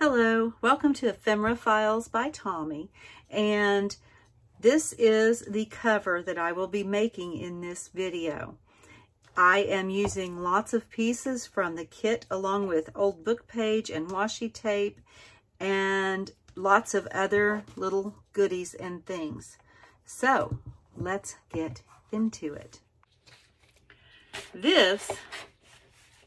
Hello, welcome to Ephemera Files by Tommy, and this is the cover that I will be making in this video. I am using lots of pieces from the kit along with old book page and washi tape and lots of other little goodies and things. So let's get into it. This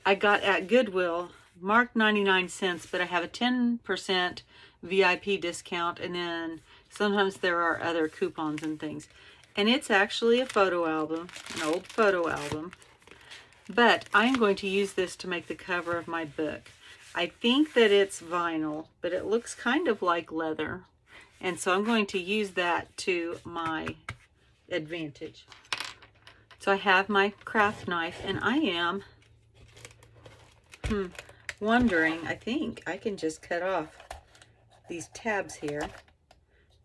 I got at Goodwill, marked 99 cents, but I have a 10% VIP discount, and then sometimes there are other coupons and things. And it's actually a photo album, an old photo album. But I'm going to use this to make the cover of my book. I think that it's vinyl, but it looks kind of like leather. And so I'm going to use that to my advantage. So I have my craft knife, and I am wondering, I think I can just cut off these tabs here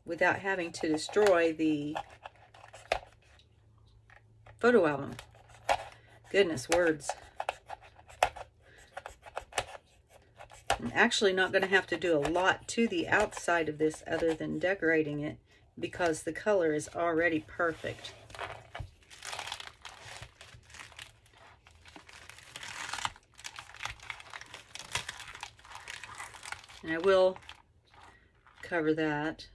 without having to destroy the photo album. Goodness words. I'm actually not going to have to do a lot to the outside of this other than decorating it because the color is already perfect. And I will cover that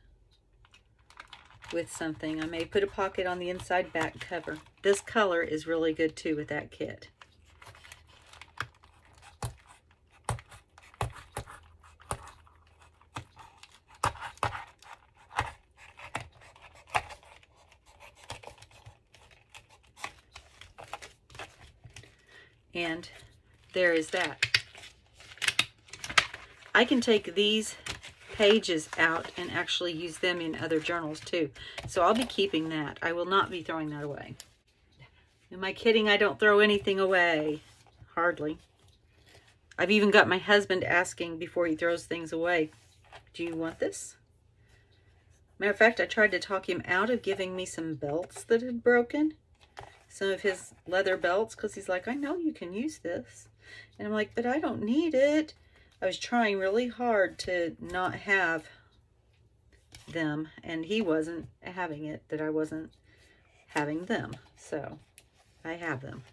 with something. I may put a pocket on the inside back cover. This color is really good too with that kit. And there is that. I can take these pages out and actually use them in other journals too. So I'll be keeping that. I will not be throwing that away. Am I kidding? I don't throw anything away. Hardly. I've even got my husband asking before he throws things away, do you want this? Matter of fact, I tried to talk him out of giving me some belts that had broken. Some of his leather belts, because he's like, I know you can use this. And I'm like, but I don't need it. I was trying really hard to not have them, and he wasn't having it that I wasn't having them. So I have them.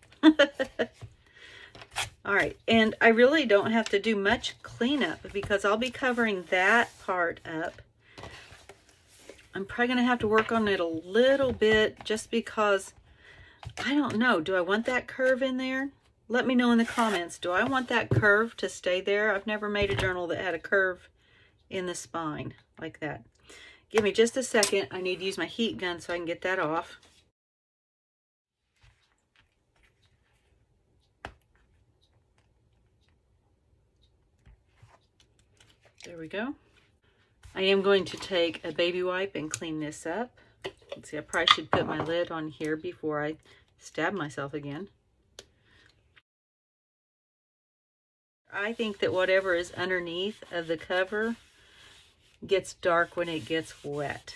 All right, and I really don't have to do much cleanup because I'll be covering that part up. I'm probably going to have to work on it a little bit just because, I don't know, do I want that curve in there? Let me know in the comments. Do I want that curve to stay there? I've never made a journal that had a curve in the spine like that. Give me just a second. I need to use my heat gun so I can get that off. There we go. I am going to take a baby wipe and clean this up. Let's see, I probably should put my lid on here before I stab myself again. I think that whatever is underneath of the cover gets dark when it gets wet.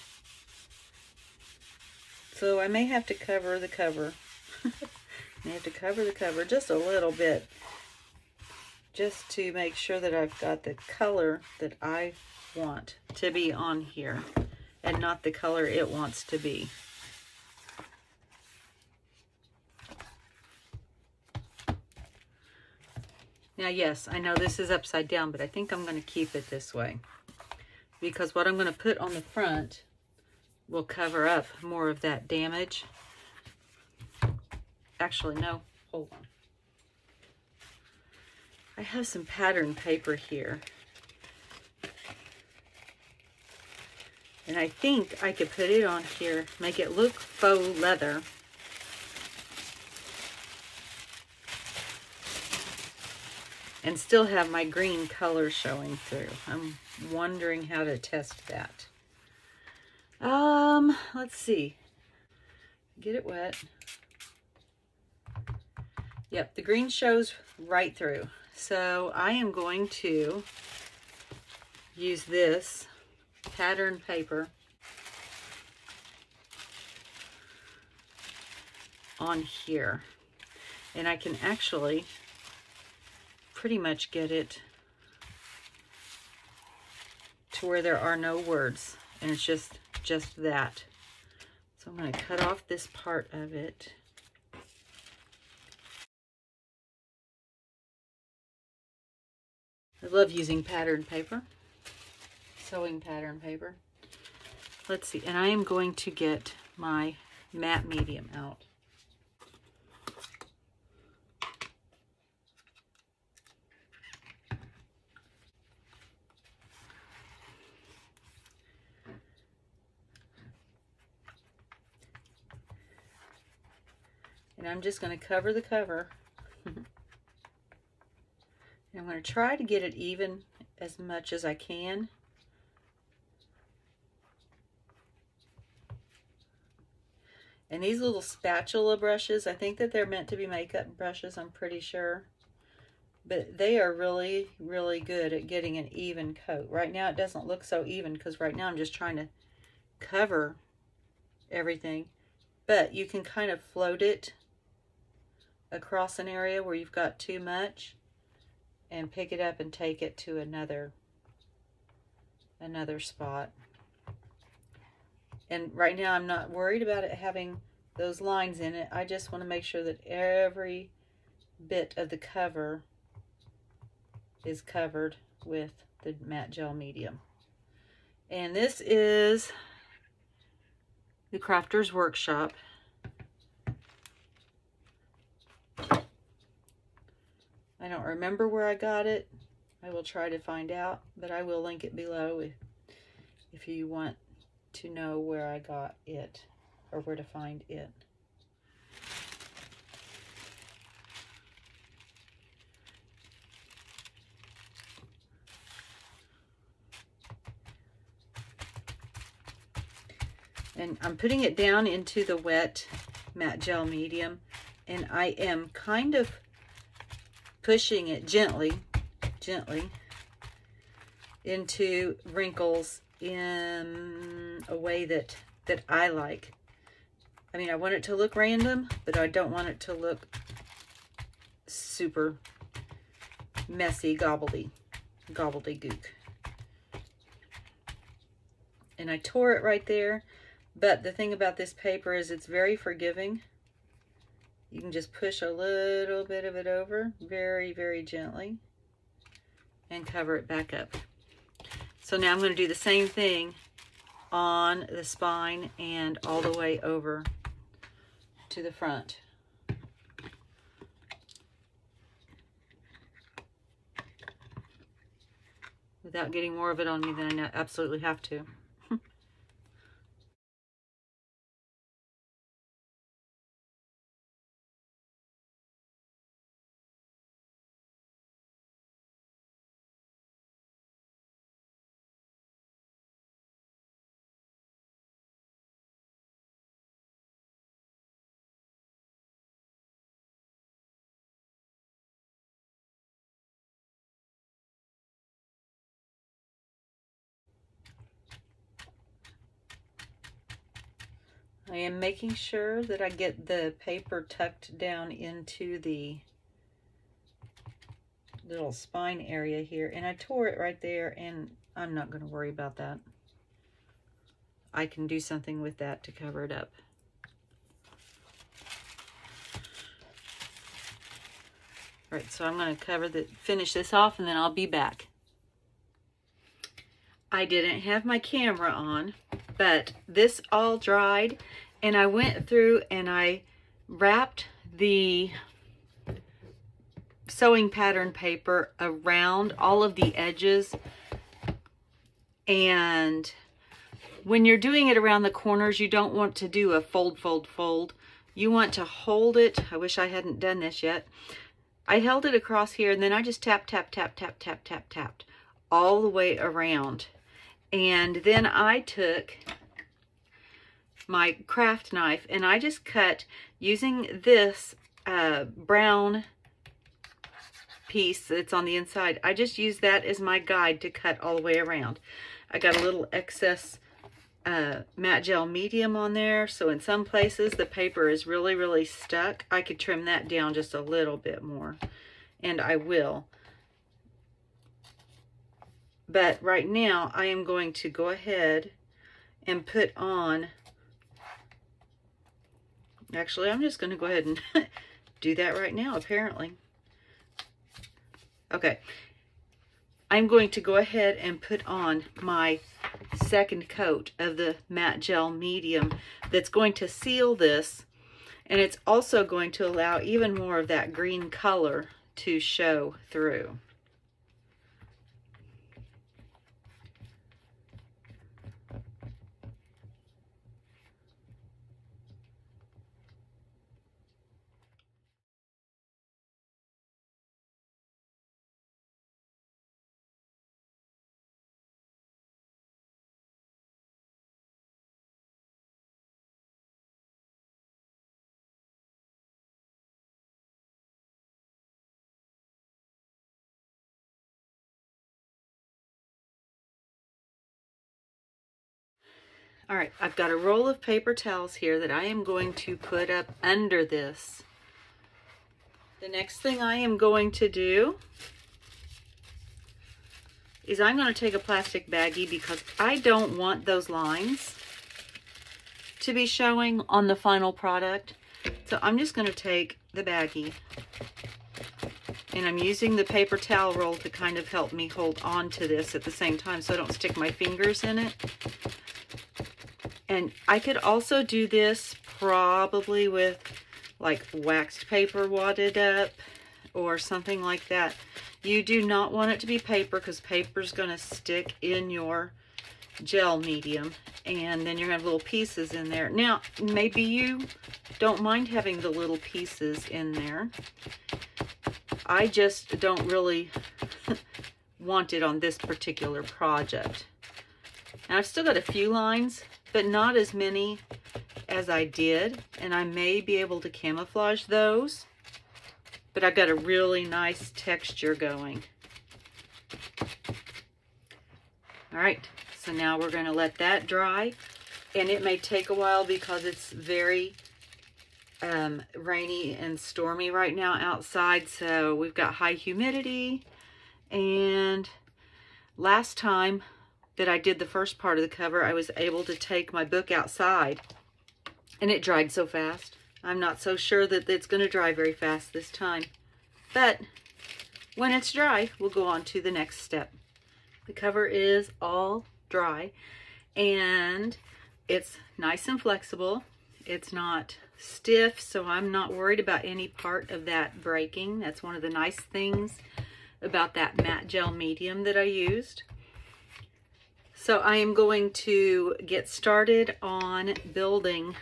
So I may have to cover the cover. I have to cover the cover just a little bit, just to make sure that I've got the color that I want to be on here and not the color it wants to be. Now, yes, I know this is upside down, but I think I'm going to keep it this way because what I'm going to put on the front will cover up more of that damage. Actually, no, hold on. I have some pattern paper here. And I think I could put it on here, make it look faux leather. And still have my green color showing through. I'm wondering how to test that. Let's see. Get it wet. Yep, the green shows right through. So I am going to use this pattern paper on here. And I can actually pretty much get it to where there are no words, and it's just that. So I'm going to cut off this part of it. I love using pattern paper, sewing pattern paper. Let's see, and I am going to get my matte medium out. And I'm just going to cover the cover. And I'm going to try to get it even as much as I can. And these little spatula brushes, I think that they're meant to be makeup brushes, I'm pretty sure. But they are really, really good at getting an even coat. Right now it doesn't look so even because right now I'm just trying to cover everything. But you can kind of float it across an area where you've got too much and pick it up and take it to another spot. And right now I'm not worried about it having those lines in it. I just want to make sure that every bit of the cover is covered with the matte gel medium. And this is the Crafter's Workshop. I don't remember where I got it. I will try to find out, but I will link it below if you want to know where I got it or where to find it. And I'm putting it down into the wet matte gel medium, and I am kind of pushing it gently into wrinkles in a way that I like. I mean, I want it to look random, but I don't want it to look super messy, gobbledygook. And I tore it right there, but the thing about this paper is it's very forgiving. You can just push a little bit of it over very, very gently and cover it back up. So now I'm going to do the same thing on the spine and all the way over to the front. Without getting more of it on me than I absolutely have to. I am making sure that I get the paper tucked down into the little spine area here, and I tore it right there, and I'm not going to worry about that. I can do something with that to cover it up. Right, so I'm going to finish this off, and then I'll be back. I didn't have my camera on, but this all dried, and I went through and I wrapped the sewing pattern paper around all of the edges. And when you're doing it around the corners, you don't want to do a fold, fold, fold. You want to hold it. I wish I hadn't done this yet. I held it across here, and then I just tapped, tapped, tapped, tapped, tapped, tapped, tapped all the way around. And then I took my craft knife and I just cut using this brown piece that's on the inside. I just used that as my guide to cut all the way around. I got a little excess matte gel medium on there, so in some places the paper is really, really stuck. I could trim that down just a little bit more, and I will. But right now I am going to go ahead and put on, actually I'm just going to go ahead and do that right now apparently. Okay, I'm going to go ahead and put on my second coat of the matte gel medium that's going to seal this, and it's also going to allow even more of that green color to show through. All right, I've got a roll of paper towels here that I am going to put up under this. The next thing I am going to do is I'm going to take a plastic baggie because I don't want those lines to be showing on the final product. So I'm just going to take the baggie, and I'm using the paper towel roll to kind of help me hold on to this at the same time so I don't stick my fingers in it. And I could also do this probably with like waxed paper wadded up or something like that. You do not want it to be paper because paper is going to stick in your gel medium, and then you're going to have little pieces in there. Now, maybe you don't mind having the little pieces in there. I just don't really want it on this particular project. And I've still got a few lines, but not as many as I did, and I may be able to camouflage those, but I've got a really nice texture going. All right, so now we're going to let that dry, and it may take a while because it's very rainy and stormy right now outside, so we've got high humidity. And last time that I did the first part of the cover, I was able to take my book outside, and it dried so fast. I'm not so sure that it's going to dry very fast this time, but when it's dry, we'll go on to the next step. The cover is all dry, and it's nice and flexible. It's not stiff, so I'm not worried about any part of that breaking. That's one of the nice things about that matte gel medium that I used. So I am going to get started on building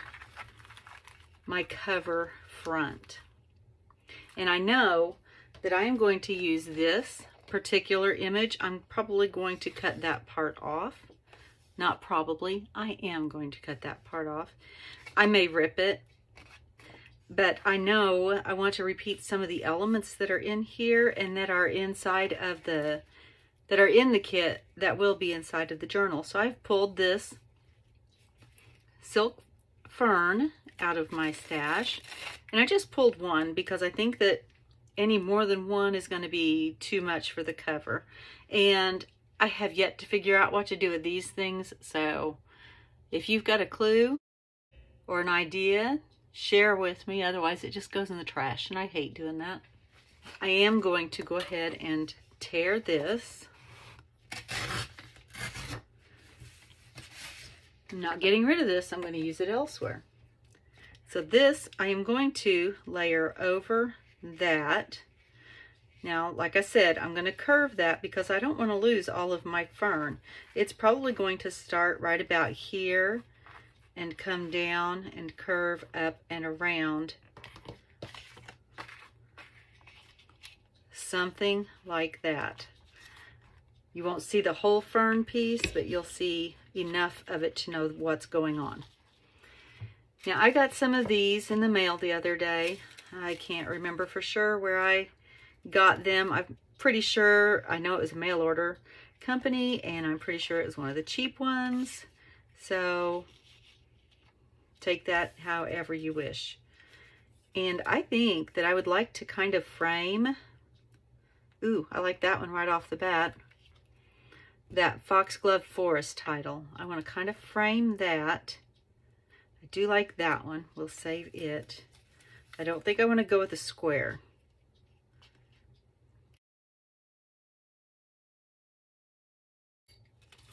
my cover front. And I know that I am going to use this particular image. I'm probably going to cut that part off. Not probably, I am going to cut that part off. I may rip it, but I know I want to repeat some of the elements that are in here and that are inside of the that are in the kit that will be inside of the journal. So I've pulled this silk fern out of my stash, and I just pulled one because I think that any more than one is going to be too much for the cover, and I have yet to figure out what to do with these things. So if you've got a clue or an idea, share with me. Otherwise it just goes in the trash, and I hate doing that. I am going to go ahead and tear this. I'm not getting rid of this. I'm going to use it elsewhere. So this I am going to layer over that. Now, like I said, I'm going to curve that because I don't want to lose all of my fern. It's probably going to start right about here and come down and curve up and around. Something like that. You won't see the whole fern piece, but you'll see enough of it to know what's going on. Now, I got some of these in the mail the other day. I can't remember for sure where I got them. I'm pretty sure, I know it was a mail order company, and I'm pretty sure it was one of the cheap ones. So take that however you wish. And I think that I would like to kind of frame. Ooh, I like that one right off the bat. that Foxglove Forest title. I want to kind of frame that. I do like that one. We'll save it. I don't think I want to go with a square.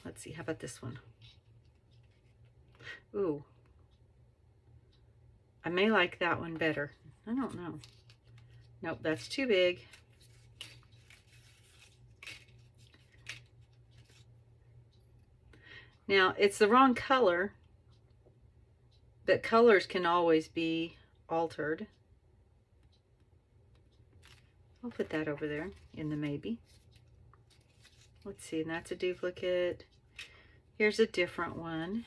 Let's see, how about this one? Ooh. I may like that one better. I don't know. Nope, that's too big. Now, it's the wrong color, but colors can always be altered. I'll put that over there in the maybe. Let's see, and that's a duplicate. Here's a different one.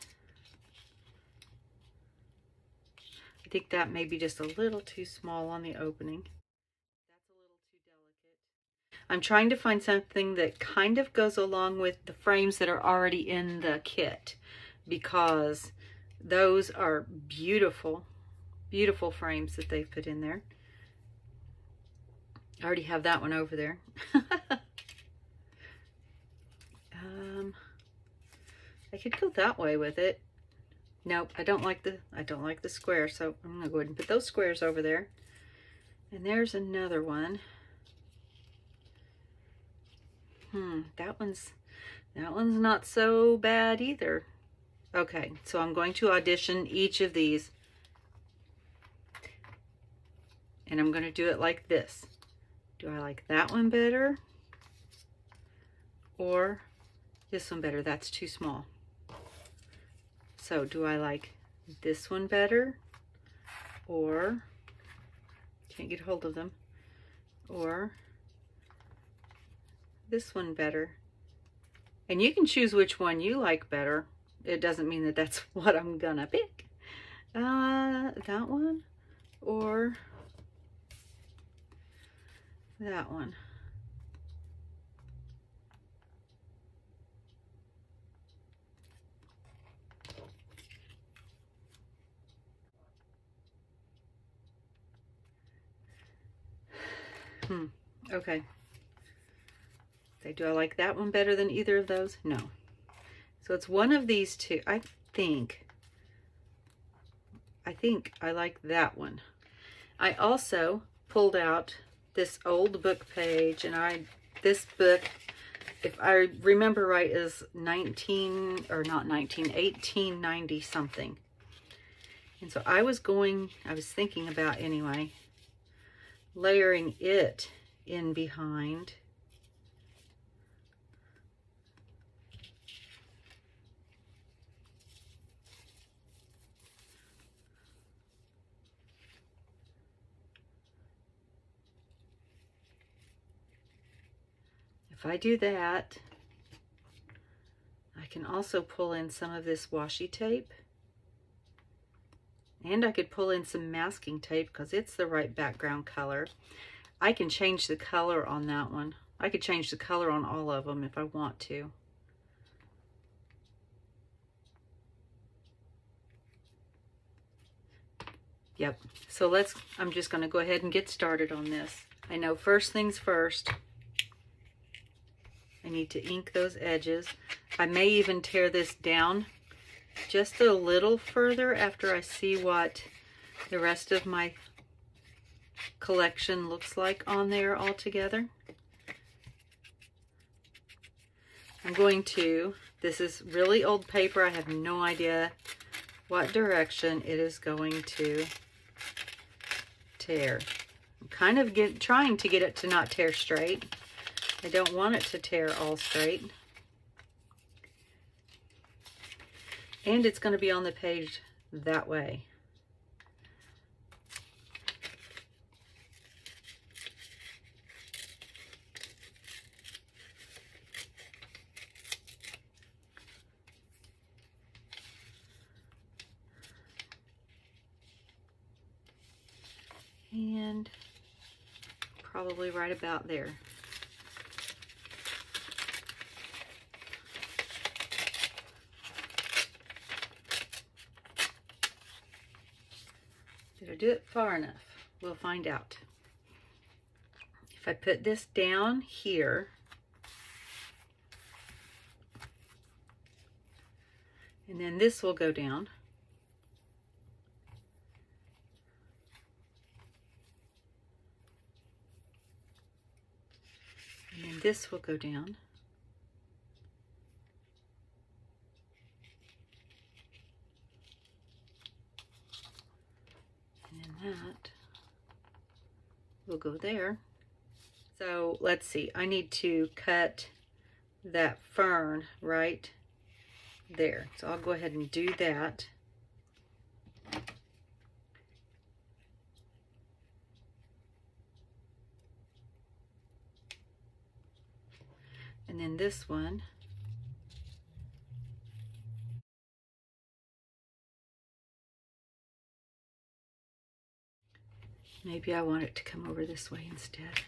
I think that may be just a little too small on the opening. That's a little too delicate. I'm trying to find something that kind of goes along with the frames that are already in the kit, because those are beautiful, beautiful frames that they've put in there. I already have that one over there. I could go that way with it. Nope, I don't like the square, so I'm gonna go ahead and put those squares over there. And there's another one. That one's not so bad either. Okay, so I'm going to audition each of these. And I'm going to do it like this. Do I like that one better? Or this one better? That's too small. So do I like this one better? Or, can't get hold of them. Or this one better? And you can choose which one you like better. It doesn't mean that that's what I'm gonna pick. That one or that one. Okay. Do I like that one better than either of those? No. So it's one of these two. I think I like that one. I also pulled out this old book page, and this book, if I remember right, is 1890 something. And so I was thinking about anyway, layering it in behind. If I do that, I can also pull in some of this washi tape. And I could pull in some masking tape because it's the right background color. I can change the color on that one. I could change the color on all of them if I want to. Yep, so I'm just going to go ahead and get started on this. I know first things first, I need to ink those edges. I may even tear this down just a little further after I see what the rest of my collection looks like on there all together. I'm going to, this is really old paper. I have no idea what direction it is going to tear. I'm kind of trying to get it to not tear straight. I don't want it to tear all straight. And it's going to be on the page that way. And probably right about there. Did I do it far enough? We'll find out. If I put this down here, And then this will go down. And then this will go down. And then that will go there. So let's see, I need to cut that fern right there. So I'll go ahead and do that. And then this one, maybe I want it to come over this way instead.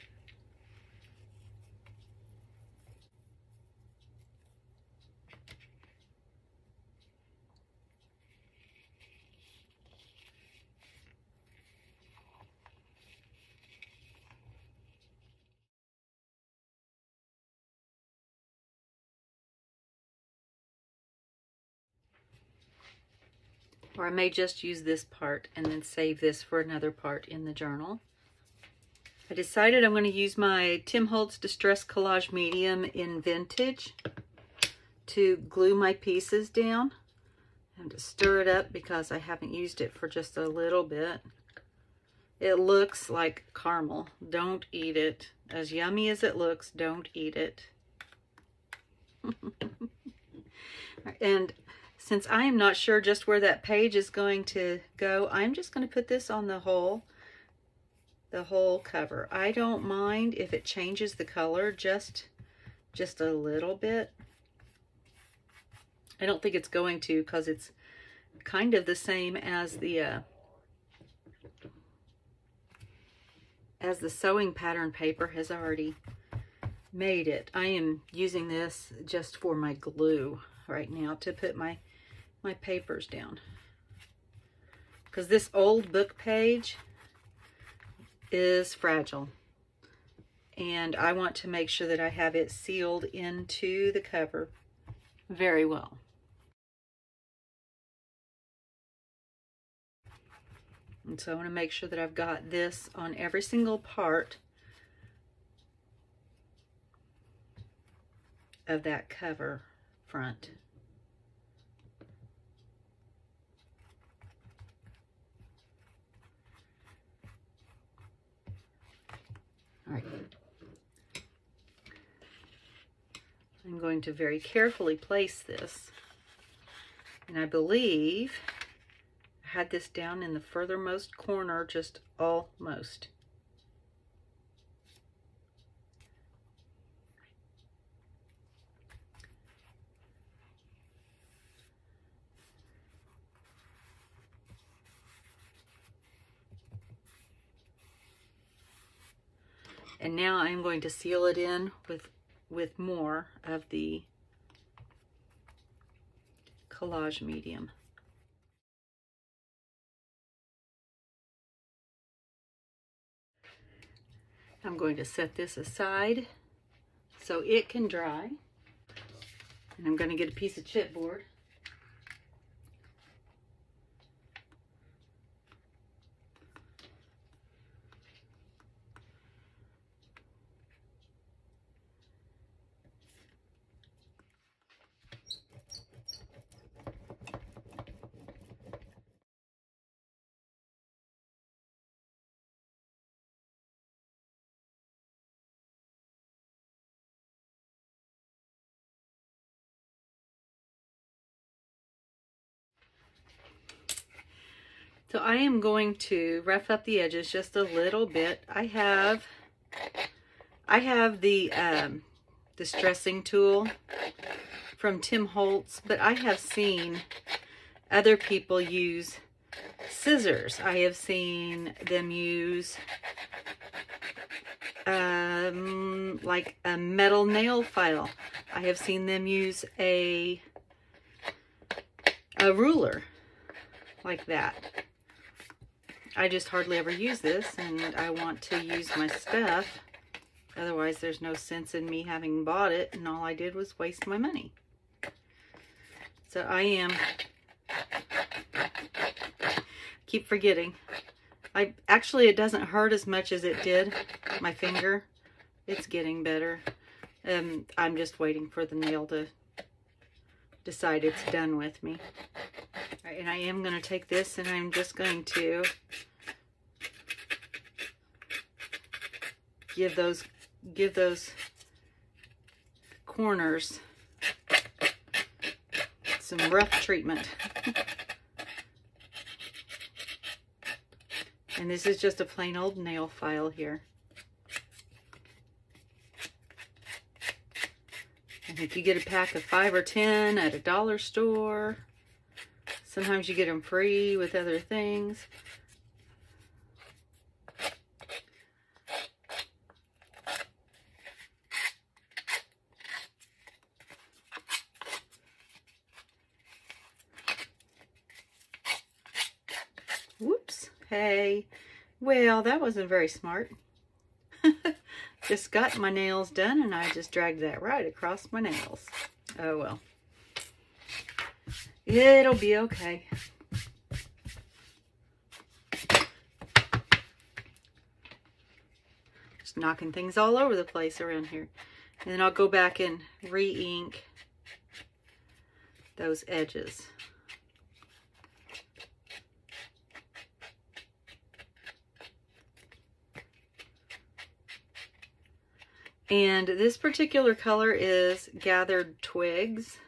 Or I may just use this part and then save this for another part in the journal. I decided I'm going to use my Tim Holtz Distress Collage Medium in Vintage to glue my pieces down. And to stir it up because I haven't used it for just a little bit. It looks like caramel. Don't eat it. As yummy as it looks, don't eat it. And since I am not sure just where that page is going to go, I'm just going to put this on the whole cover. I don't mind if it changes the color just a little bit. I don't think it's going to, because it's kind of the same as the sewing pattern paper has already made it. I am using this just for my glue right now to put my papers down, because this old book page is fragile and I want to make sure that I have it sealed into the cover very well. And so I want to make sure that I've got this on every single part of that cover front. All right. I'm going to very carefully place this. And I believe I had this down in the furthermost corner, just almost. And now I'm going to seal it in with more of the collage medium. I'm going to set this aside so it can dry. And I'm going to get a piece of chipboard. So I am going to rough up the edges just a little bit. I have the distressing tool from Tim Holtz, but I have seen other people use scissors. I have seen them use like a metal nail file. I have seen them use a ruler like that. I just hardly ever use this, and I want to use my stuff. Otherwise, there's no sense in me having bought it, and all I did was waste my money. So I keep forgetting. Actually, it doesn't hurt as much as it did, my finger. It's getting better. I'm just waiting for the nail to decide it's done with me. All right, and I am going to take this and I'm just going to give those corners some rough treatment. And this is just a plain old nail file here. I think you get a pack of 5 or 10 at a dollar store. Sometimes you get them free with other things. Whoops. Hey. Well, that wasn't very smart. Just got my nails done and I just dragged that right across my nails. Oh well. It'll be okay. Just knocking things all over the place around here. And then I'll go back and re-ink those edges. And this particular color is Gathered Twigs.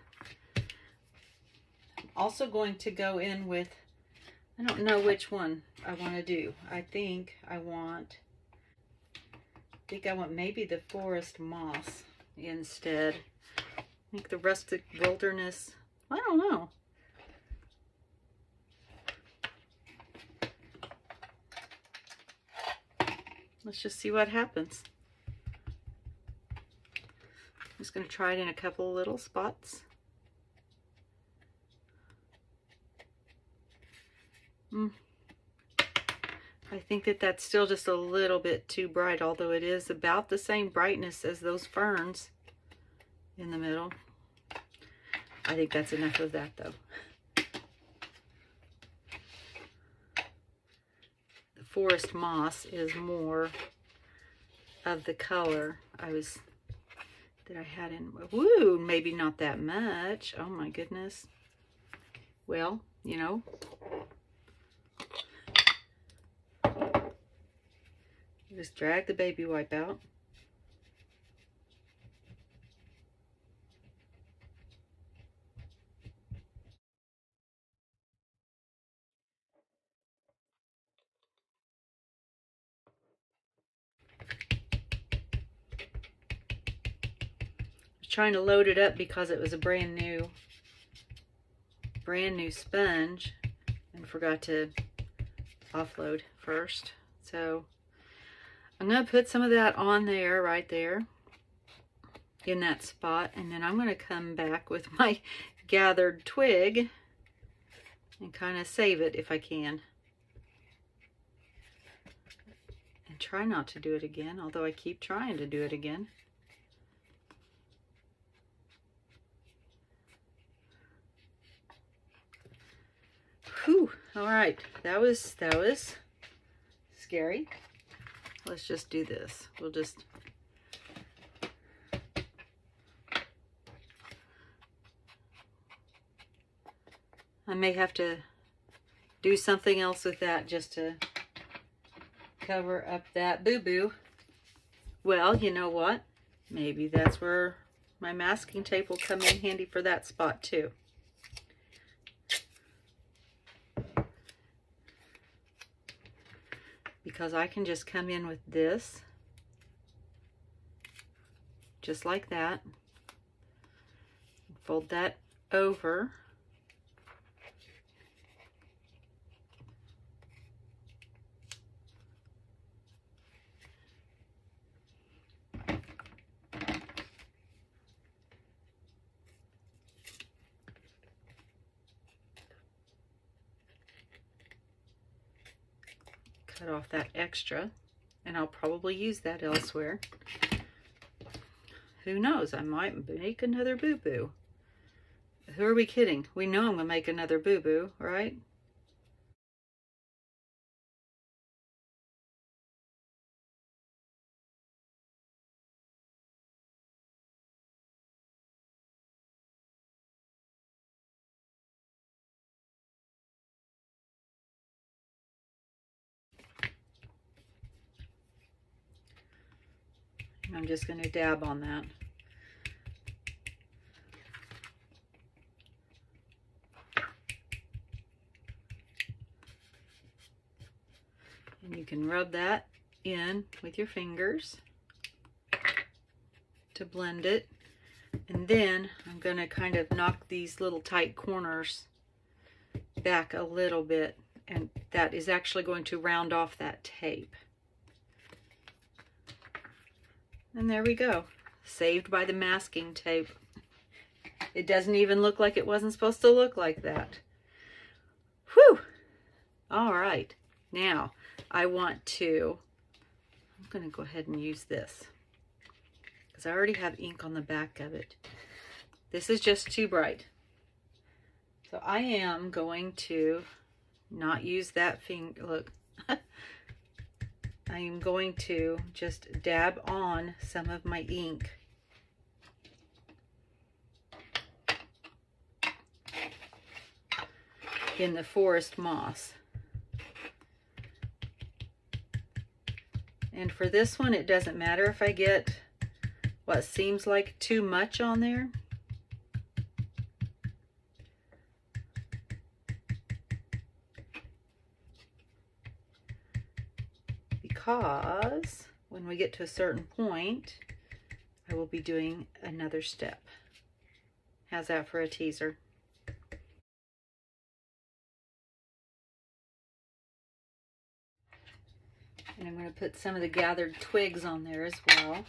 I'm also going to go in with, I don't know which one I want to do. I think I want maybe the Forest Moss instead. I think the Rustic Wilderness, I don't know. Let's just see what happens. I'm just going to try it in a couple of little spots. I think that that's still just a little bit too bright, although it is about the same brightness as those ferns in the middle. I think that's enough of that though. The Forest Moss is more of the color that I had in. Woo, maybe not that much. Oh my goodness. Well, you know. Just drag the baby wipe out. Trying to load it up because it was a brand new sponge and forgot to offload first. So I'm going to put some of that on there, right there in that spot, and then I'm going to come back with my Gathered Twig and kind of save it if I can. And try not to do it again, although I keep trying to do it again. Whew, all right, that was scary. Let's just do this. We'll just I may have to do something else with that just to cover up that boo-boo. Well, you know what? Maybe that's where my masking tape will come in handy for that spot too. Because I can just come in with this, just like that, fold that over, cut off that extra, and I'll probably use that elsewhere. Who knows, I might make another boo-boo. Who are we kidding? We know I'm gonna make another boo-boo, right? I'm just gonna dab on that. And you can rub that in with your fingers to blend it. And then I'm going to kind of knock these little tight corners back a little bit. And that is actually going to round off that tape. And there we go. Saved by the masking tape. It doesn't even look like it wasn't supposed to look like that. Whew! All right. Now, I'm going to go ahead and use this because I already have ink on the back of it. This is just too bright. So I am going to not use that finger. Look, I am going to just dab on some of my ink. In the forest moss. And for this one, it doesn't matter if I get what seems like too much on there. Because when we get to a certain point, I will be doing another step. How's that for a teaser? And I'm going to put some of the gathered twigs on there as well.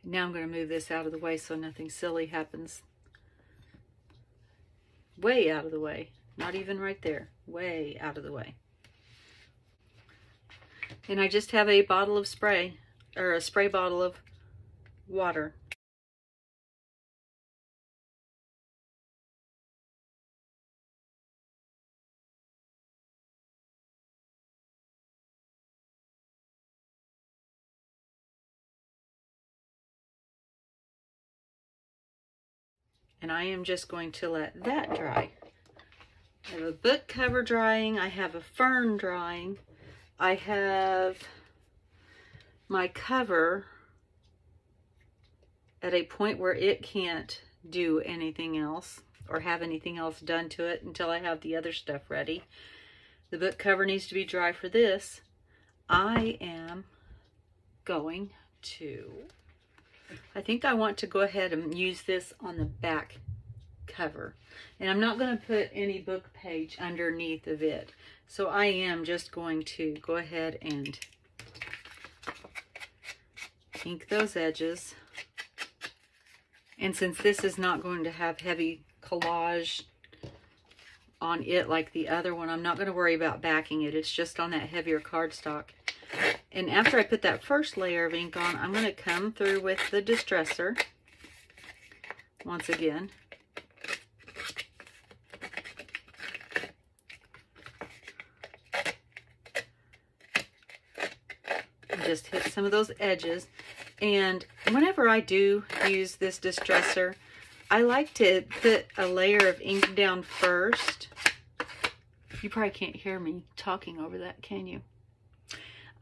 Now I'm going to move this out of the way so nothing silly happens. Way out of the way. Not even right there. Way out of the way. And I just have a bottle of spray, or a spray bottle of water. And I am just going to let that dry. I have a book cover drying. I have a fern drying. I have my cover at a point where it can't do anything else or have anything else done to it until I have the other stuff ready. The book cover needs to be dry for this. I am going to, I think I want to go ahead and use this on the back cover. And I'm not going to put any book page underneath of it. So I am just going to go ahead and ink those edges. And since this is not going to have heavy collage on it like the other one, I'm not going to worry about backing it. It's just on that heavier cardstock. And after I put that first layer of ink on, I'm going to come through with the distresser once again. And just hit some of those edges. And whenever I do use this distresser, I like to put a layer of ink down first. You probably can't hear me talking over that, can you?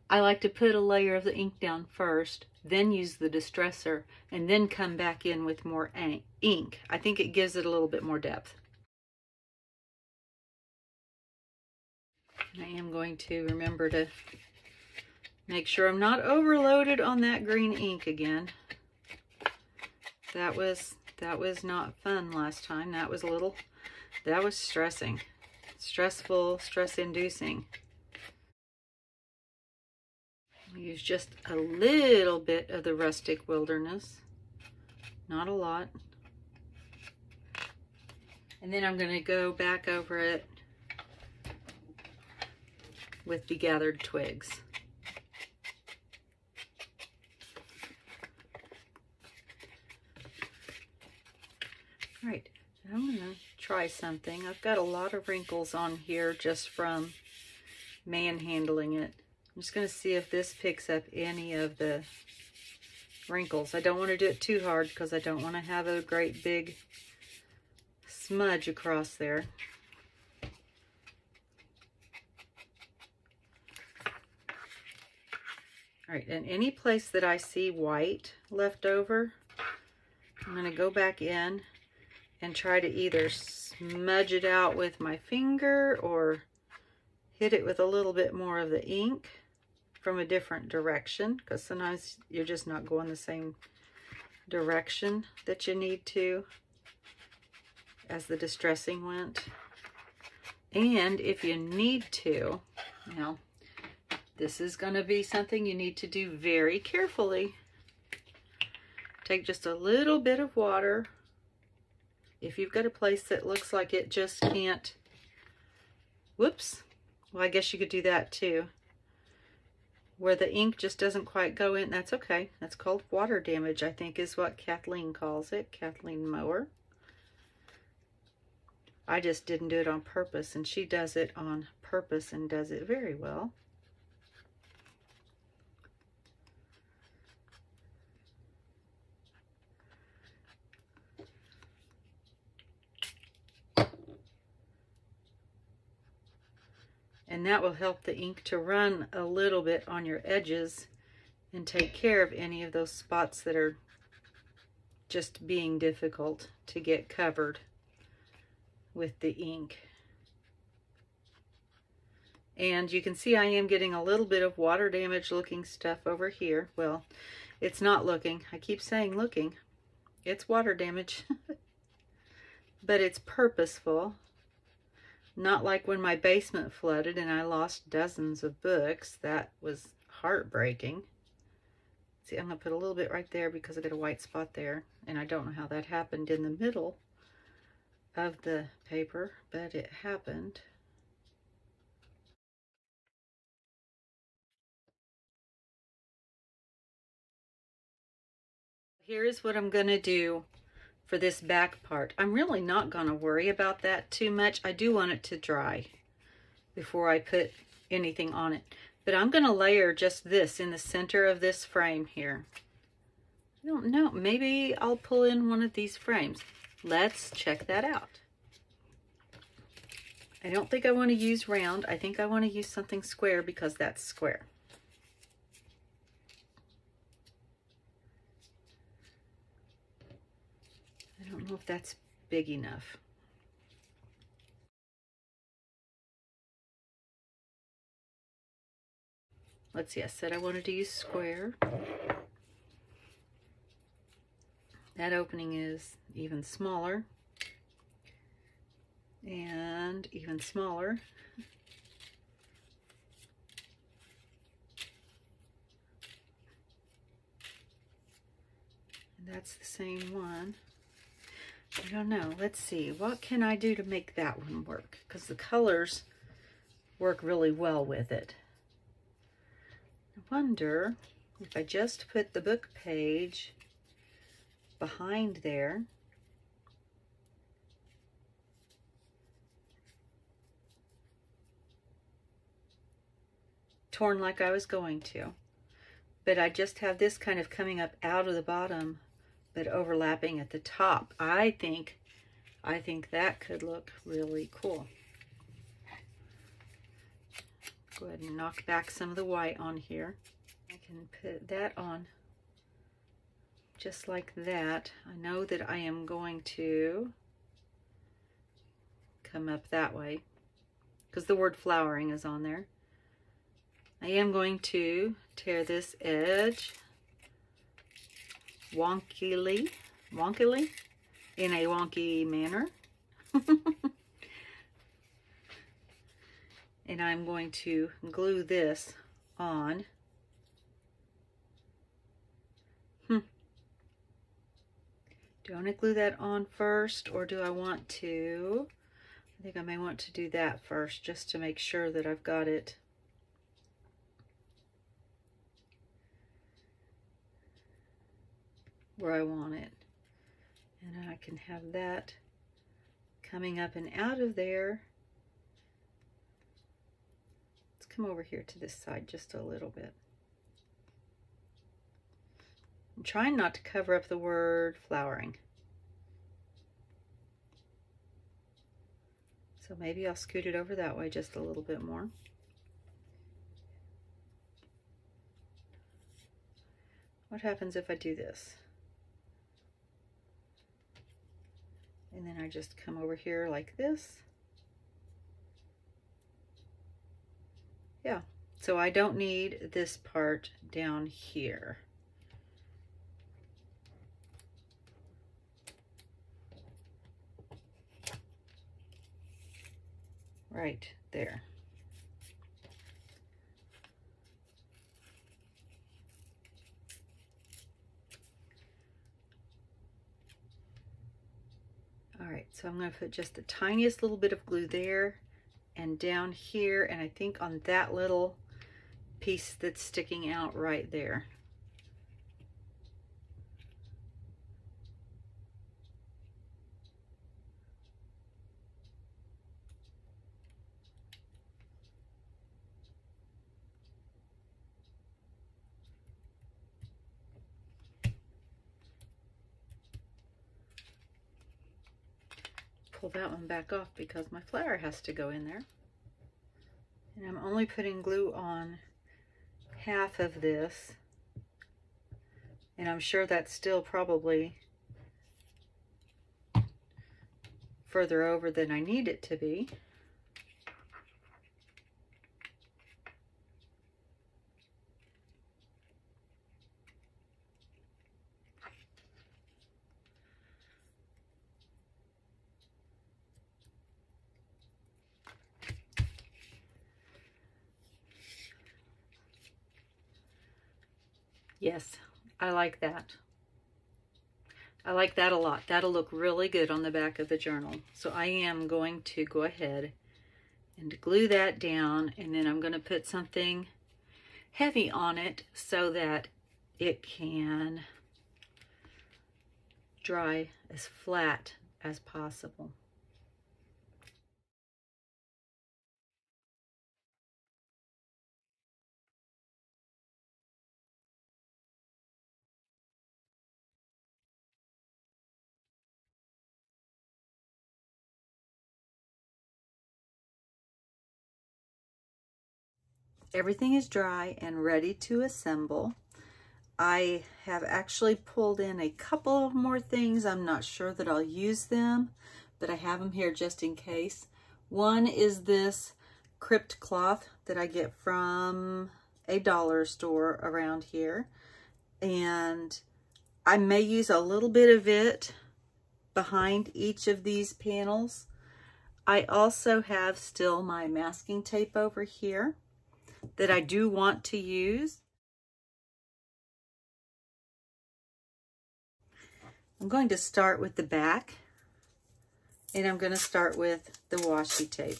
I like to put a layer of the ink down first, then use the distresser, and then come back in with more ink. I think it gives it a little bit more depth. I am going to remember to make sure I'm not overloaded on that green ink again. That was not fun last time. That was stressing. Stressful, stress-inducing. Use just a little bit of the rustic wilderness, not a lot. And then I'm going to go back over it with the gathered twigs. All right, I'm gonna try something. I've got a lot of wrinkles on here just from manhandling it. I'm just gonna see if this picks up any of the wrinkles. I don't want to do it too hard because I don't want to have a great big smudge across there. All right, and any place that I see white left over, I'm going to go back in and try to either smudge it out with my finger or hit it with a little bit more of the ink from a different direction, because sometimes you're just not going the same direction that you need to as the distressing went. And if you need to, now this is going to be something you need to do very carefully. Take just a little bit of water. If you've got a place that looks like it just can't, whoops, well, I guess you could do that too, where the ink just doesn't quite go in, that's okay. That's called water damage, I think is what Kathleen calls it, Kathleen Mower. I just didn't do it on purpose, and she does it on purpose and does it very well. And that will help the ink to run a little bit on your edges and take care of any of those spots that are just being difficult to get covered with the ink. And you can see I am getting a little bit of water damage looking stuff over here. Well, it's not looking. I keep saying looking. It's water damage. But it's purposeful. Not like when my basement flooded and I lost dozens of books. That was heartbreaking. See, I'm going to put a little bit right there because I got a white spot there. And I don't know how that happened in the middle of the paper, but it happened. Here's what I'm going to do for this back part. I'm really not going to worry about that too much. I do want it to dry before I put anything on it. But I'm going to layer just this in the center of this frame here. I don't know. Maybe I'll pull in one of these frames. Let's check that out. I don't think I want to use round. I think I want to use something square because that's square. I don't know if that's big enough. Let's see, I said I wanted to use square. That opening is even smaller. And even smaller. And that's the same one. I don't know. Let's see. What can I do to make that one work? Because the colors work really well with it. I wonder if I just put the book page behind there. Torn like I was going to. But I just have this kind of coming up out of the bottom, but overlapping at the top. I think that could look really cool. Go ahead and knock back some of the white on here. I can put that on just like that. I know that I am going to come up that way because the word flowering is on there. I am going to tear this edge wonkily in a wonky manner. And I'm going to glue this on. Do I want to glue that on first, or do I want to? I think I may want to do that first just to make sure that I've got it where I want it. And I can have that coming up and out of there. Let's come over here to this side just a little bit. I'm trying not to cover up the word flowering. So maybe I'll scoot it over that way just a little bit more. What happens if I do this? And then I just come over here like this. Yeah, so I don't need this part down here. Right there. All right, so I'm going to put just the tiniest little bit of glue there and down here, and I think on that little piece that's sticking out right there. Pull that one back off because my flower has to go in there. And I'm only putting glue on half of this. And I'm sure that's still probably further over than I need it to be. Yes, I like that. I like that a lot. That'll look really good on the back of the journal. So I am going to go ahead and glue that down, and then I'm going to put something heavy on it so that it can dry as flat as possible. Everything is dry and ready to assemble. I have actually pulled in a couple of more things. I'm not sure that I'll use them, but I have them here just in case. One is this crypt cloth that I get from a dollar store around here. And I may use a little bit of it behind each of these panels. I also have still my masking tape over here that I do want to use. I'm going to start with the back, and I'm going to start with the washi tape.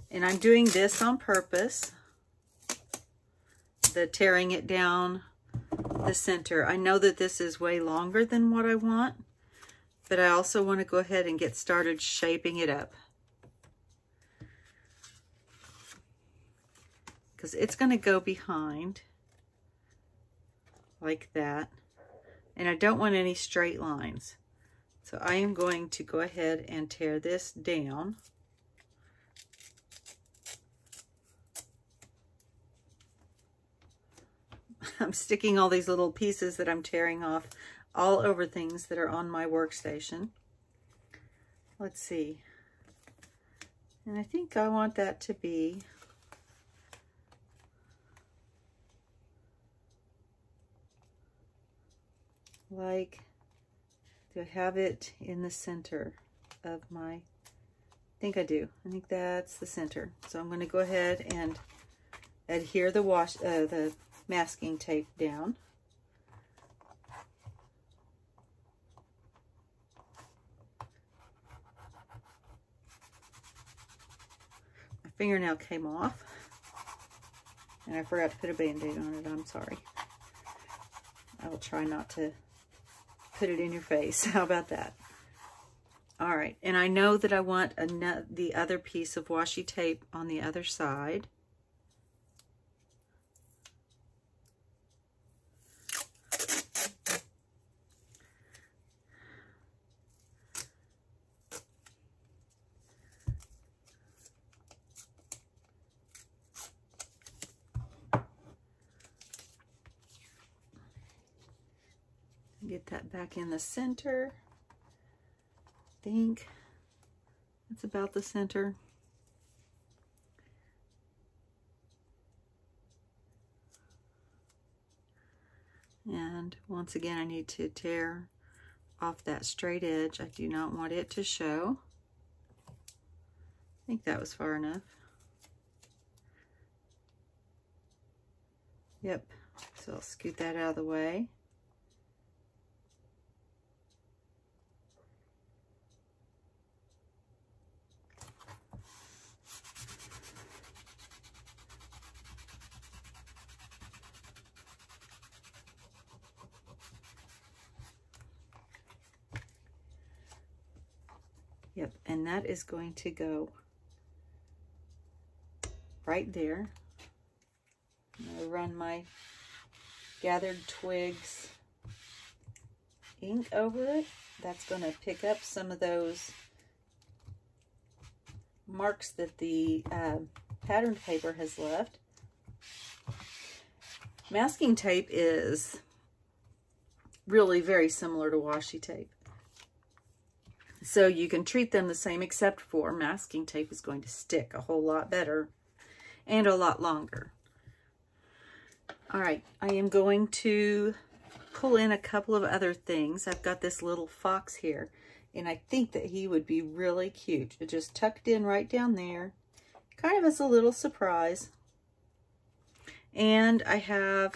And I'm doing this on purpose, the tearing it down the center. I know that this is way longer than what I want, but I also want to go ahead and get started shaping it up, because it's going to go behind like that, and I don't want any straight lines. So I am going to go ahead and tear this down. I'm sticking all these little pieces that I'm tearing off all over things that are on my workstation. Let's see. And I think I want that to be like, to have it in the center of my, I think I do. I think that's the center. So I'm going to go ahead and adhere the masking tape down. My fingernail came off, and I forgot to put a Band-Aid on it. I'm sorry. I will try not to put it in your face. How about that? All right, and I know that I want the other piece of washi tape on the other side. Get that back in the center. I think it's about the center. And once again, I need to tear off that straight edge. I do not want it to show. I think that was far enough. Yep, so I'll scoot that out of the way. Yep, and that is going to go right there. I'm going to run my gathered twigs ink over it. That's going to pick up some of those marks that the patterned paper has left. Masking tape is really very similar to washi tape. So you can treat them the same, except for masking tape is going to stick a whole lot better and a lot longer. All right, I am going to pull in a couple of other things. I've got this little fox here, and I think that he would be really cute. It just tucked in right down there, kind of as a little surprise. And I have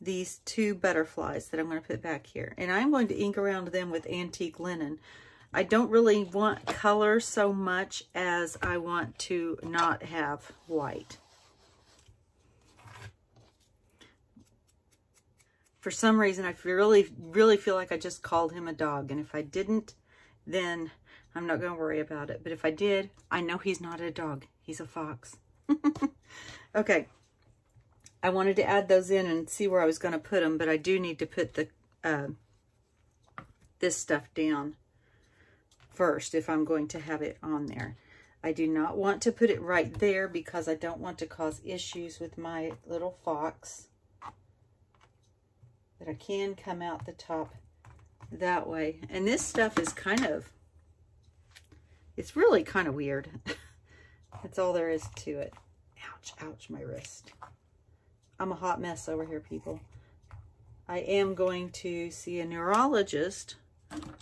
these two butterflies that I'm going to put back here, and I'm going to ink around them with antique linen. I don't really want color so much as I want to not have white. For some reason, I really feel like I just called him a dog, and if I didn't, then I'm not going to worry about it. But if I did, I know he's not a dog. He's a fox. Okay. I wanted to add those in and see where I was going to put them, but I do need to put the this stuff down first if I'm going to have it on there. I do not want to put it right there because I don't want to cause issues with my little fox. But I can come out the top that way. And this stuff is it's really kind of weird. That's all there is to it. Ouch, ouch, my wrist. I'm a hot mess over here, people. I am going to see a neurologist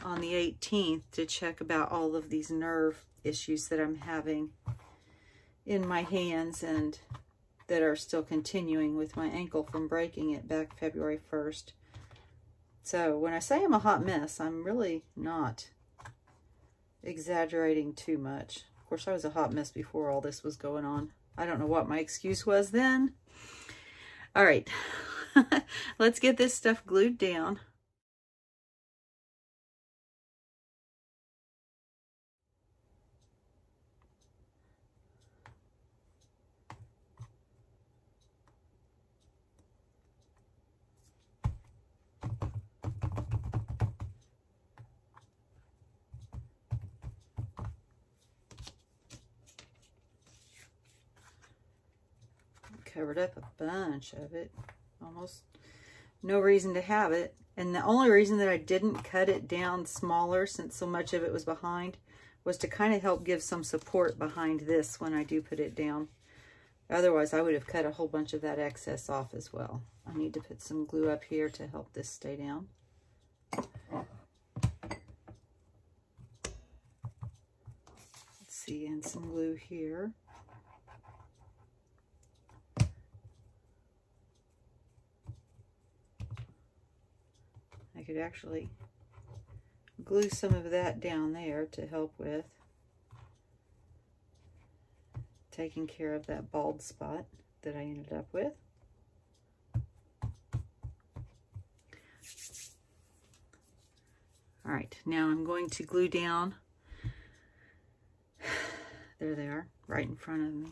on the 18th to check about all of these nerve issues that I'm having in my hands and that are still continuing with my ankle from breaking it back February 1st. So when I say I'm a hot mess, I'm really not exaggerating too much. Of course, I was a hot mess before all this was going on. I don't know what my excuse was then. All right, let's get this stuff glued down. Covered up a bunch of it, almost no reason to have it. And the only reason that I didn't cut it down smaller, since so much of it was behind, was to kind of help give some support behind this when I do put it down. Otherwise, I would have cut a whole bunch of that excess off as well. I need to put some glue up here to help this stay down. Let's see, and some glue here. I could actually glue some of that down there to help with taking care of that bald spot that I ended up with. All right, now I'm going to glue down. There they are, right in front of me.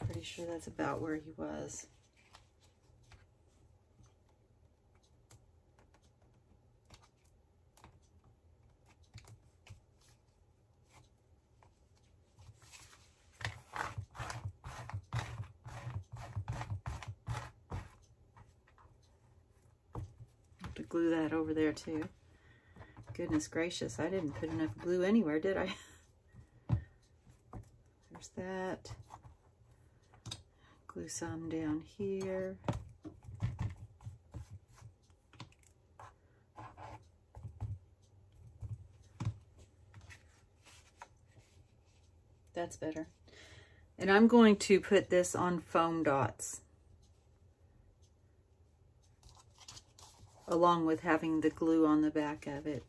Pretty sure that's about where he was. To glue that over there too. Goodness gracious, I didn't put enough glue anywhere, did I? There's that. Glue some down here. That's better. And I'm going to put this on foam dots, along with having the glue on the back of it.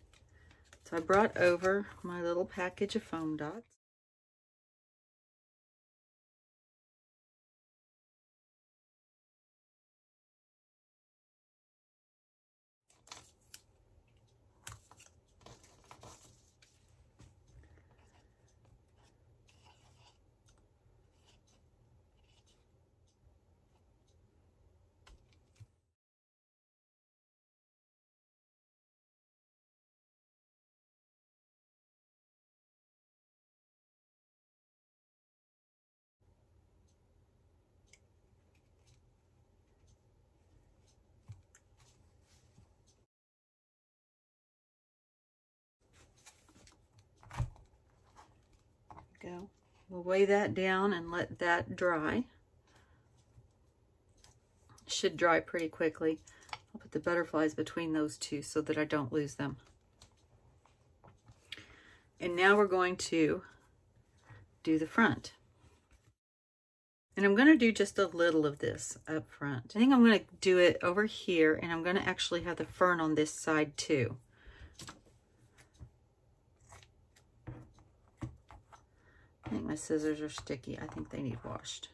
So I brought over my little package of foam dots. Go. We'll weigh that down and let that dry. Should dry pretty quickly. I'll put the butterflies between those two so that I don't lose them. And now we're going to do the front. And I'm going to do just a little of this up front. I think I'm going to do it over here, and I'm going to actually have the fern on this side too. I think my scissors are sticky. I think they need washed.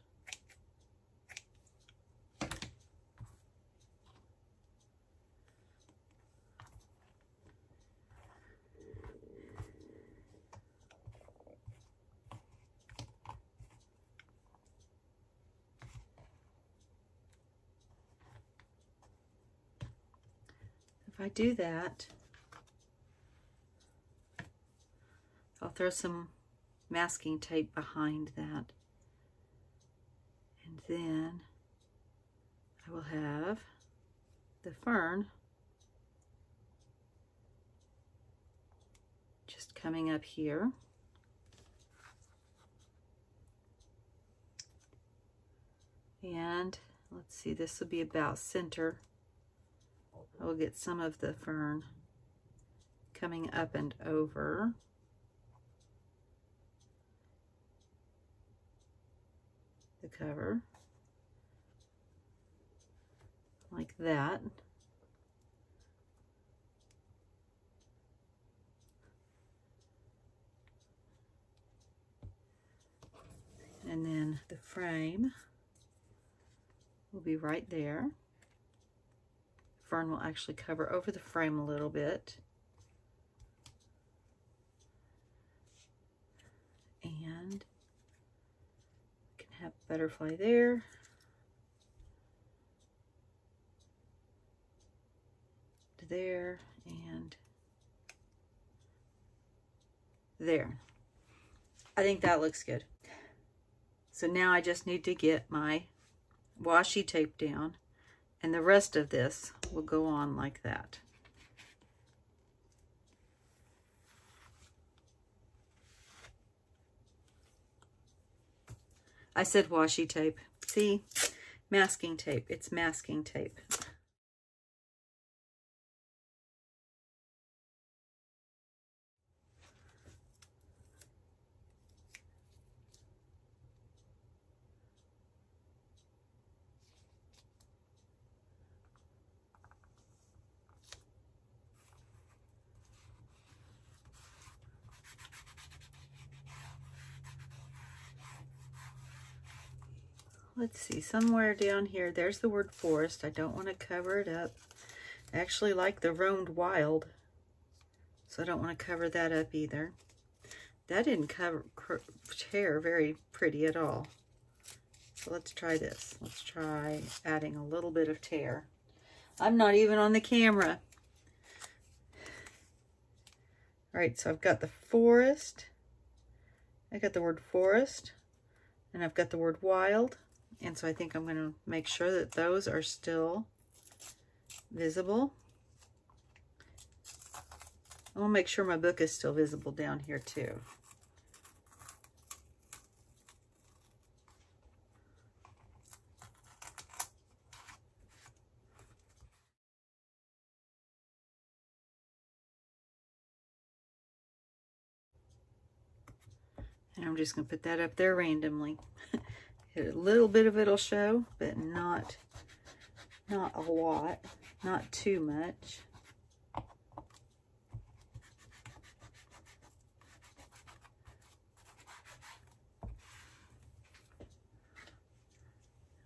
If I do that, I'll throw some masking tape behind that, and then I will have the fern just coming up here, and let's see, this will be about center. I will get some of the fern coming up and over. The cover like that. And then the frame will be right there. Fern will actually cover over the frame a little bit. And have butterfly there, there, and there. I think that looks good. So now I just need to get my washi tape down, and the rest of this will go on like that. I said washi tape. See? Masking tape. It's masking tape. let's see, somewhere down here, there's the word forest. I don't want to cover it up. I actually like the roamed wild, so I don't want to cover that up either. That didn't tear very pretty at all. So let's try this. Let's try adding a little bit of tear. I'm not even on the camera. All right, so I've got the forest. I got the word forest, and I've got the word wild. And so I think I'm going to make sure that those are still visible. I want to make sure my book is still visible down here too. And I'm just going to put that up there randomly. A little bit of it'll show, but not a lot, not too much.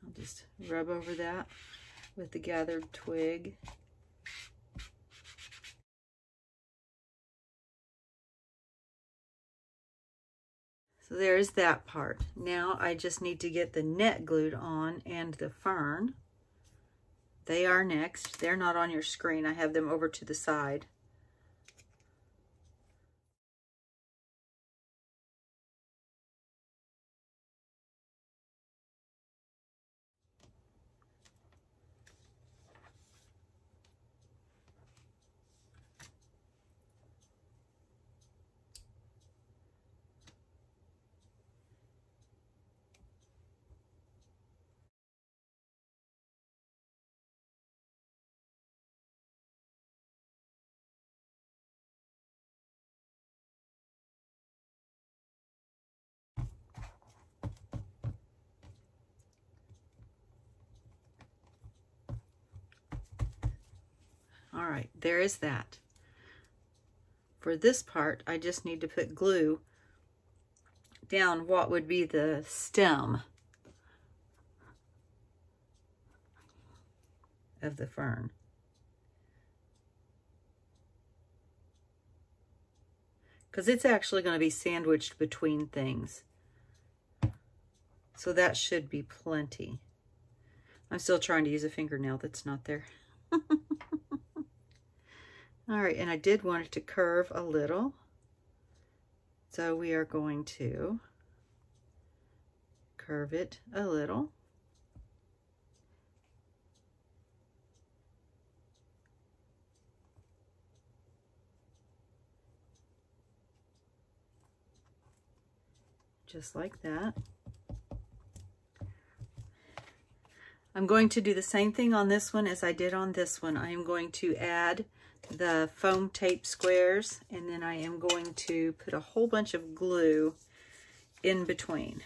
I'll just rub over that with the gathered twig. So there's that part. Now I just need to get the net glued on and the fern. They are next. They're not on your screen. I have them over to the side. All right, there is that. For this part, I just need to put glue down what would be the stem of the fern. Because it's actually going to be sandwiched between things. So that should be plenty. I'm still trying to use a fingernail that's not there. All right, and I did want it to curve a little. So we are going to curve it a little. Just like that. I'm going to do the same thing on this one as I did on this one. I am going to add the foam tape squares, and then I am going to put a whole bunch of glue in between.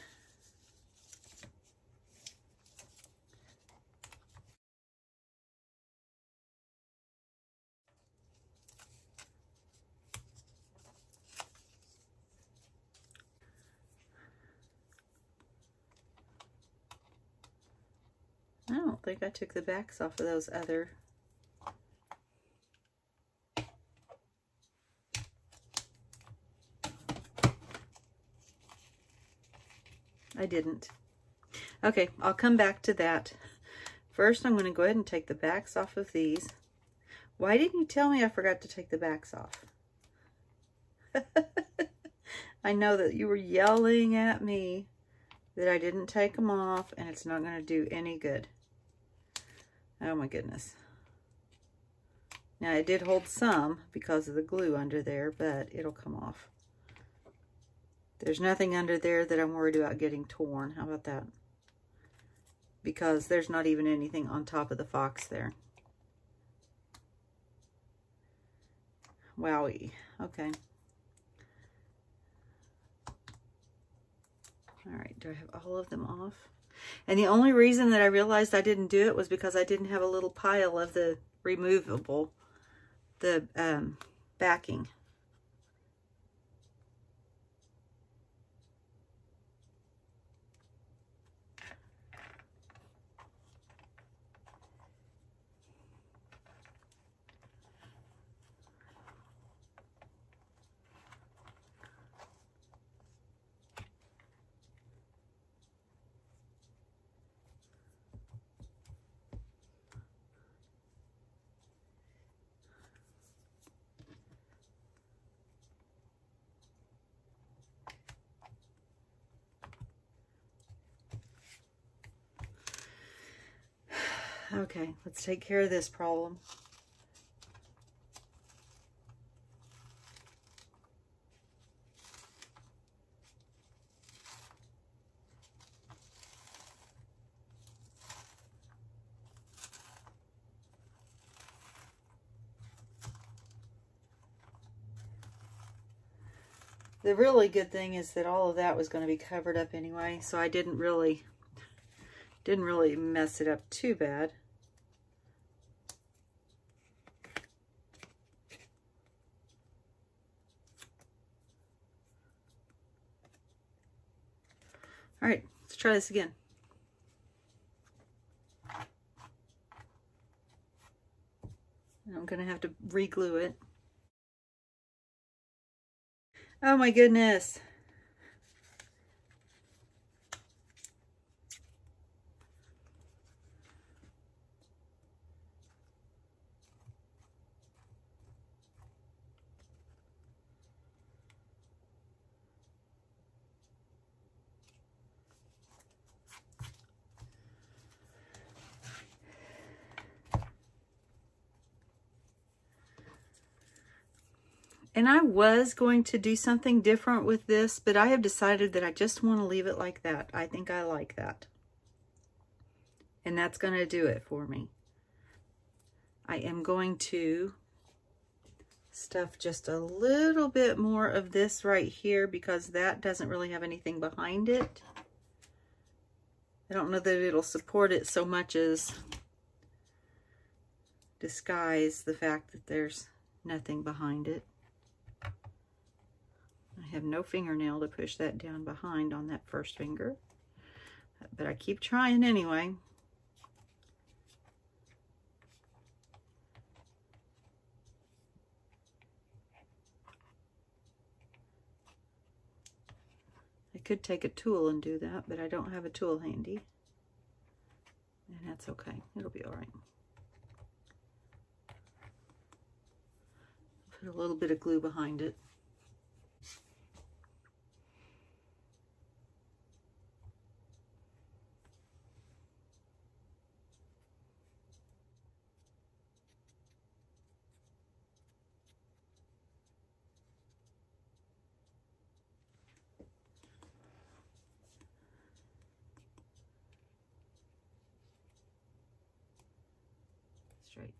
I don't think I took the backs off of those other. I didn't. Okay, I'll come back to that. First, I'm going to go ahead and take the backs off of these. Why didn't you tell me I forgot to take the backs off? I know that you were yelling at me that I didn't take them off, and it's not going to do any good. Oh my goodness. Now, it did hold some because of the glue under there, but it'll come off. There's nothing under there that I'm worried about getting torn. How about that? Because there's not even anything on top of the fox there. Wowie. Okay. All right, do I have all of them off? And the only reason that I realized I didn't do it was because I didn't have a little pile of the removable, the backing. Okay, let's take care of this problem. The really good thing is that all of that was going to be covered up anyway, so I didn't really mess it up too bad. All right, let's try this again. I'm going to have to re-glue it. Oh my goodness. And I was going to do something different with this, but I have decided that I just want to leave it like that. I think I like that. And that's going to do it for me. I am going to stuff just a little bit more of this right here because that doesn't really have anything behind it. I don't know that it'll support it so much as disguise the fact that there's nothing behind it. I have no fingernail to push that down behind on that first finger, but I keep trying anyway. I could take a tool and do that, but I don't have a tool handy, and that's okay. It'll be all right. Put a little bit of glue behind it. Straight.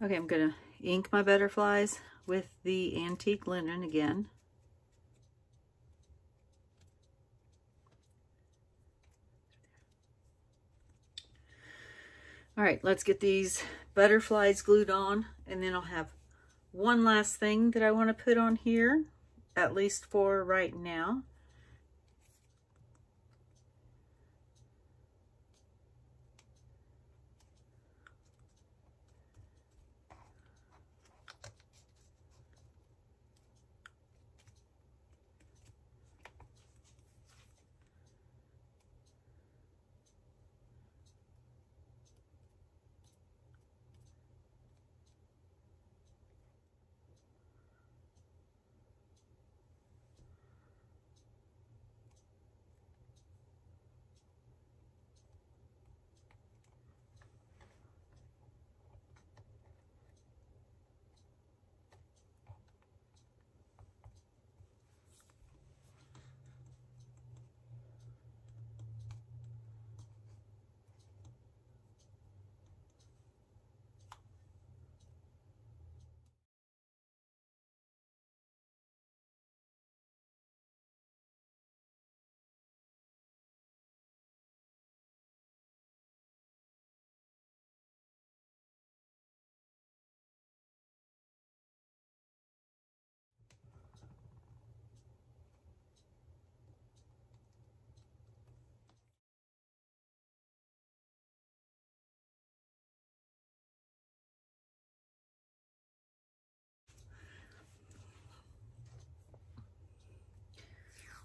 Okay, I'm gonna ink my butterflies with the antique linen again. All right, let's get these butterflies glued on, and then I'll have one last thing that I want to put on here, at least for right now.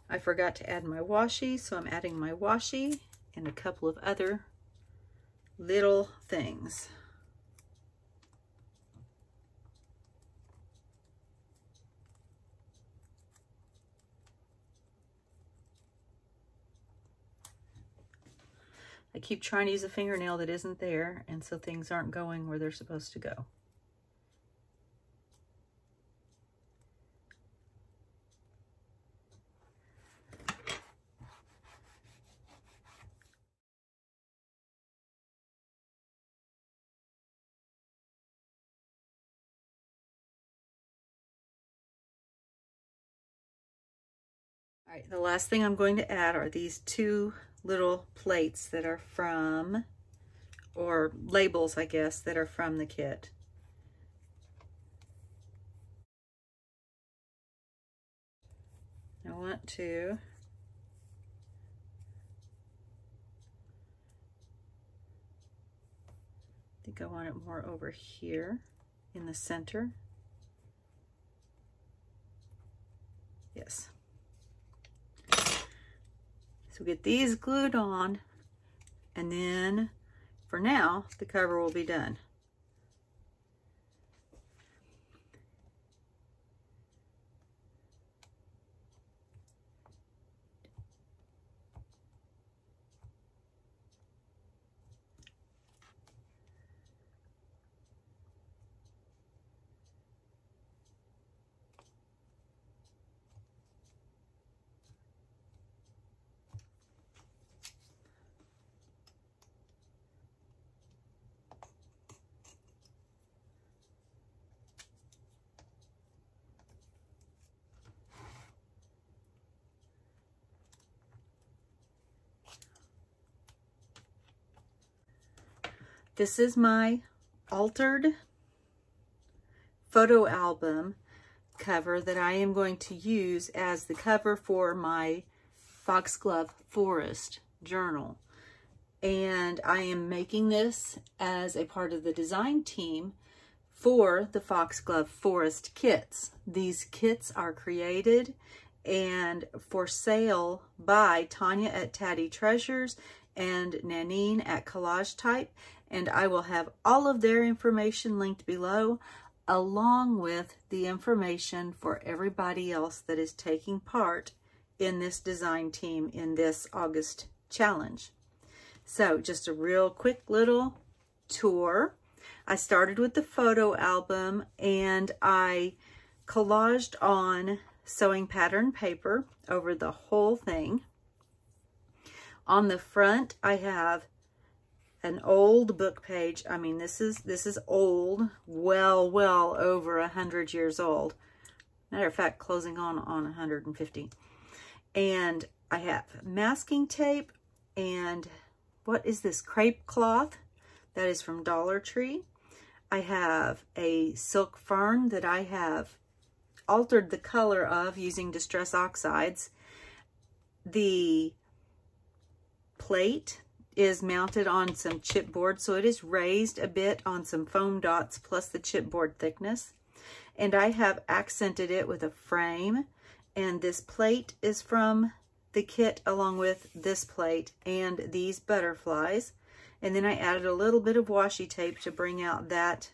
I forgot to add my washi, so I'm adding my washi and a couple of other little things. I keep trying to use a fingernail that isn't there, and so things aren't going where they're supposed to go. All right, the last thing I'm going to add are these two little plates that are from, or labels, I guess, that are from the kit. I want to I want it more over here in the center. Yes. So get these glued on, and then for now, the cover will be done. This is my altered photo album cover that I am going to use as the cover for my Foxglove Forest journal. And I am making this as a part of the design team for the Foxglove Forest kits. These kits are created and for sale by Tania at Tatty Treasures and Nanine at Collage Type. And I will have all of their information linked below, along with the information for everybody else that is taking part in this design team in this August challenge. So just a real quick little tour. I started with the photo album, and I collaged on sewing pattern paper over the whole thing. On the front, I have an old book page. I mean, this is old, well over 100 years old. Matter of fact, closing on 150. And I have masking tape and what is this, crepe cloth that is from Dollar Tree. I have a silk fern that I have altered the color of using Distress Oxides. The plate is mounted on some chipboard, so it is raised a bit on some foam dots plus the chipboard thickness. And I have accented it with a frame, and this plate is from the kit along with this plate and these butterflies. And then I added a little bit of washi tape to bring out that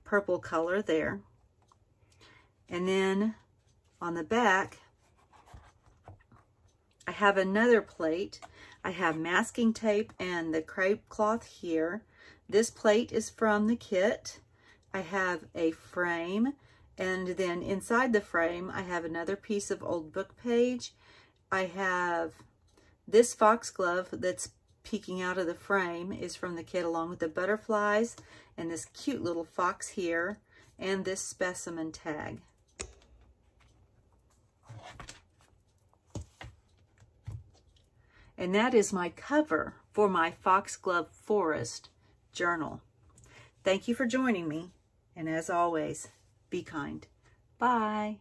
purple color there. And then on the back, I have another plate. I have masking tape and the crepe cloth here. This plate is from the kit. I have a frame, and then inside the frame I have another piece of old book page. I have this foxglove that's peeking out of the frame is from the kit, along with the butterflies and this cute little fox here and this specimen tag. And that is my cover for my Foxglove Forest journal. Thank you for joining me. And as always, be kind. Bye.